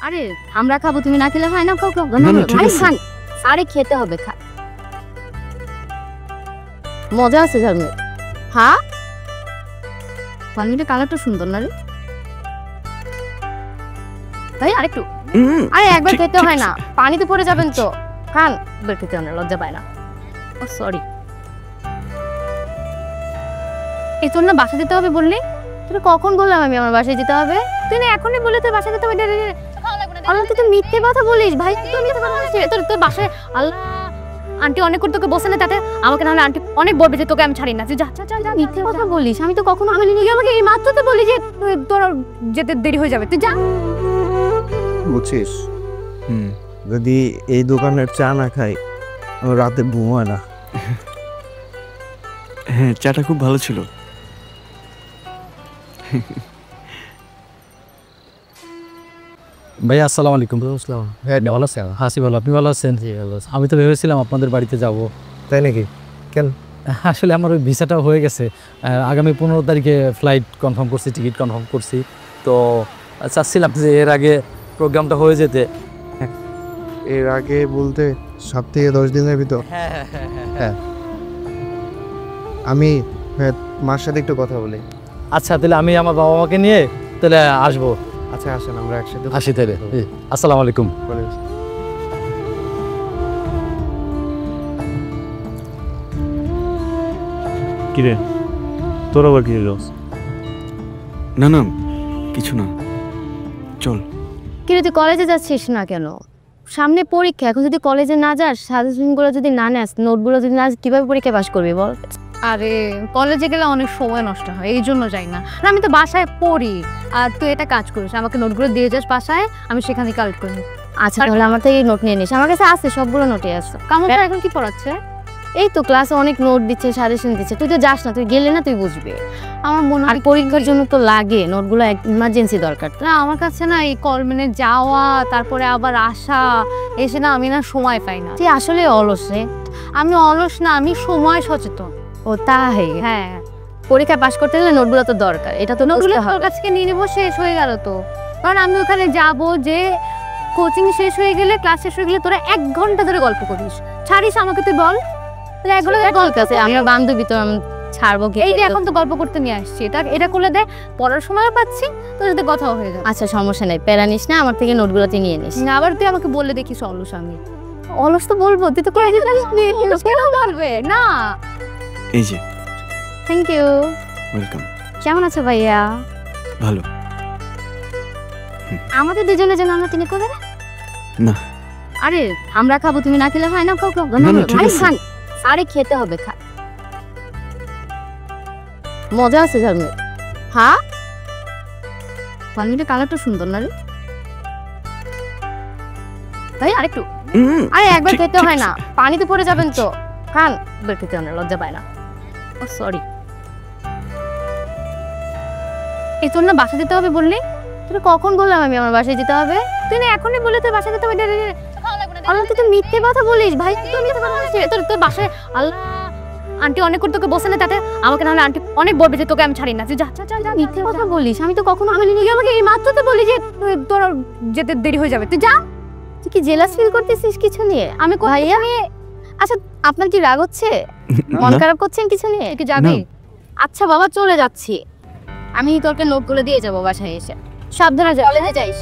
আরে আমরা খাবো, তুমি না খেলে হয় না? খাও খাও। আরে খান, আরে খেতে হবে, খা। মজা আছে ঝালমুড়ি। হ্যাঁ, ঝালমুড়ির কালারটা সুন্দর না রে ভাই? আরেকটু, আরে একবার খেতে হয় না, পানিতে পড়ে যাবেন তো। খান, একবার খেতে হয় না, লজ্জা পায় না। ও সরি, এই তোর না বাসা যেতে হবে বললি? তোর কখন বললাম আমি আমার বাসায় যেতে হবে? তুই না এখনই বলে তোর বাসায় যেতে হবে। আল্লাহ, তুই তো মিথ্যে কথা বলিস ভাই। তুই মিথ্যে কথা বলিস। তোর বাসায় আল্লাহ আন্টি অনেক করে তোকে বসে না, তাতে আমাকে নাহলে আন্টি অনেক বলবে যে তোকে আমি ছাড়ি না। তুই যা যা যা, মিথ্যে কথা বলিস। আমি তো কখনো আমি আমাকে এই মাত্র তো বলি যে তোর যেতে দেরি হয়ে যাবে, তুই যা। বুঝছিস, যদি এই দোকানের চা না খাই রাতে ঘুম হয় না। হ্যাঁ, চাটা খুব ভালো ছিল। ভাইয়া আসসালামু আলাইকুম। হ্যাঁ, ভালো আছেন? হাসি ভালো, আপনি ভালো আছেন? আমি তো ভেবেছিলাম আপনাদের বাড়িতে যাব। তাই নাকি? কেন? আসলে আমার ওই ভিসাটা হয়ে গেছে, আগামী 15 তারিখে ফ্লাইট কনফার্ম করছি, টিকিট কনফার্ম করছি। তো চাচ্ছিলাম যে এর আগে প্রোগ্রামটা হয়ে যেতে। এর আগে বলতে 7 থেকে 10 দিনের ভিতর? হ্যাঁ। আমি মার সাথে একটু কথা বলি। আচ্ছা, তাহলে আমি আমার বাবা মাকে নিয়ে তাহলে আসবো। আচ্ছা আসেন, আমরা একসাথে আসি তাহলে। আসসালামু আলাইকুম। কিরে, তোর আবার কি হলো? না না, কিছু না, চল। কিরে, তুই কলেজে যাচ্ছিস না কেন? সামনে পরীক্ষা, এখন যদি কলেজে না যাস, সাজেশনগুলো যদি না নেস, নোটগুলো যদি না, কিভাবে পরীক্ষা পাস করবি বল? আরে কলেজে গেলে অনেক সময় নষ্ট হয়, এই জন্য যাই না। আমি তো বাসায় পড়ি। আর তুই এটা কাজ করিস, আমাকে নোটগুলো দিয়ে যাস বাসায়, আমি সেখানে কালেক্ট করি। আচ্ছা, তাহলে আমার থেকে নোট নিয়ে নিস। আমার কাছে আছে, সবগুলো নোটে আছে। কামরটা এখন কি পড়াচ্ছে? এই তো ক্লাসে অনেক নোট দিচ্ছে, সাজেশন দিচ্ছে। তুই তো যাস না, তুই গেলে না তুই বুঝবি। আমার মনে হয় পরীক্ষার জন্য তো লাগে নোটগুলো, ইমার্জেন্সি দরকার। না আমার কাছে না এই মানে যাওয়া, তারপরে আবার আসা, এসে না আমি না সময় পাই না। তুই আসলে অলস রে। আমি অলস না, আমি সময় সচেতন। ও তাই? হ্যাঁ, পরীক্ষা পাস করতে গেলে নোটগুলো তো দরকার। এটা তো নোটগুলো তোর কাছ থেকে নিয়ে নেবো, শেষ হয়ে গেল তো। কারণ আমি ওখানে যাবো, যে কোচিং শেষ হয়ে গেলে, ক্লাস শেষ হয়ে গেলে তোরা 1 ঘন্টা ধরে গল্প করিস, ছাড়িস আমাকে। তুই বল, এগুলো গল্প আছে। আমি বান্ধবী, তো আমি ছাড়বো কি? এই যে এখন তো গল্প করতে নিয়ে আসছি, এটা করলে দেখ পড়ার সময় পাচ্ছি, তোর সাথে কথাও হয়ে যাবে। আচ্ছা সমস্যা নাই, প্যারা নিস না, আমার থেকে নোটগুলো তুই নিয়ে নিস। আবার তুই আমাকে বললে দেখিস অলস। আমি অলস তো বলবো, তুই তো কলেজে যাস কেন বলবে না? এই যে, থ্যাংক ইউ। ওয়েলকাম। কেমন আছো ভাইয়া? ভালো। আমাদের দুজনে যেন আমরা তিনি করে না। আরে আমরা খাবো, তুমি না খেলে হয় না? খাও খাও। আরে খান, আরে খেতে হবে, খা। মজা আছে ঝালমুড়ি। হ্যাঁ, ঝালমুড়ির কালারটা সুন্দর না রে ভাই? আরেকটু, আরে একবার খেতে হয় না, পানিতে পড়ে যাবেন তো। খান, একবার খেতে হয় না, লজ্জা পায় না। ও সরি, এই তোর না বাসা যেতে হবে বললি? তোর কখন বললাম আমি আমার বাসায় যেতে হবে? তুই না এখনই বলে তোর বাসায় যেতে হবে। আল্লাহ, তুই তো মিথ্যে কথা বলিস ভাই। তুই মিথ্যে কথা বলিস। তোর বাসায় আল্লাহ আন্টি অনেক করে তোকে বসে না, তাতে আমাকে নাহলে আন্টি অনেক বলবে যে তোকে আমি ছাড়ি না। তুই যা যা যা, মিথ্যে কথা বলিস। আমি তো কখনো আমি আমাকে এই মাত্র তো বলি যে তোর যেতে দেরি হয়ে যাবে, তুই যা। তুই কি জেলাস ফিল করতেছিস কিছু নিয়ে? আমি ভাইয়া, আচ্ছা আপনার কি রাগ হচ্ছে? মন খারাপ করছেন কিছু নিয়ে? কি যাবি? আচ্ছা বাবা, চলে যাচ্ছি। আমি তোকে নোটগুলো দিয়ে যাবো বাসায় এসে। সাবধানে যা, কলেজে যাইস।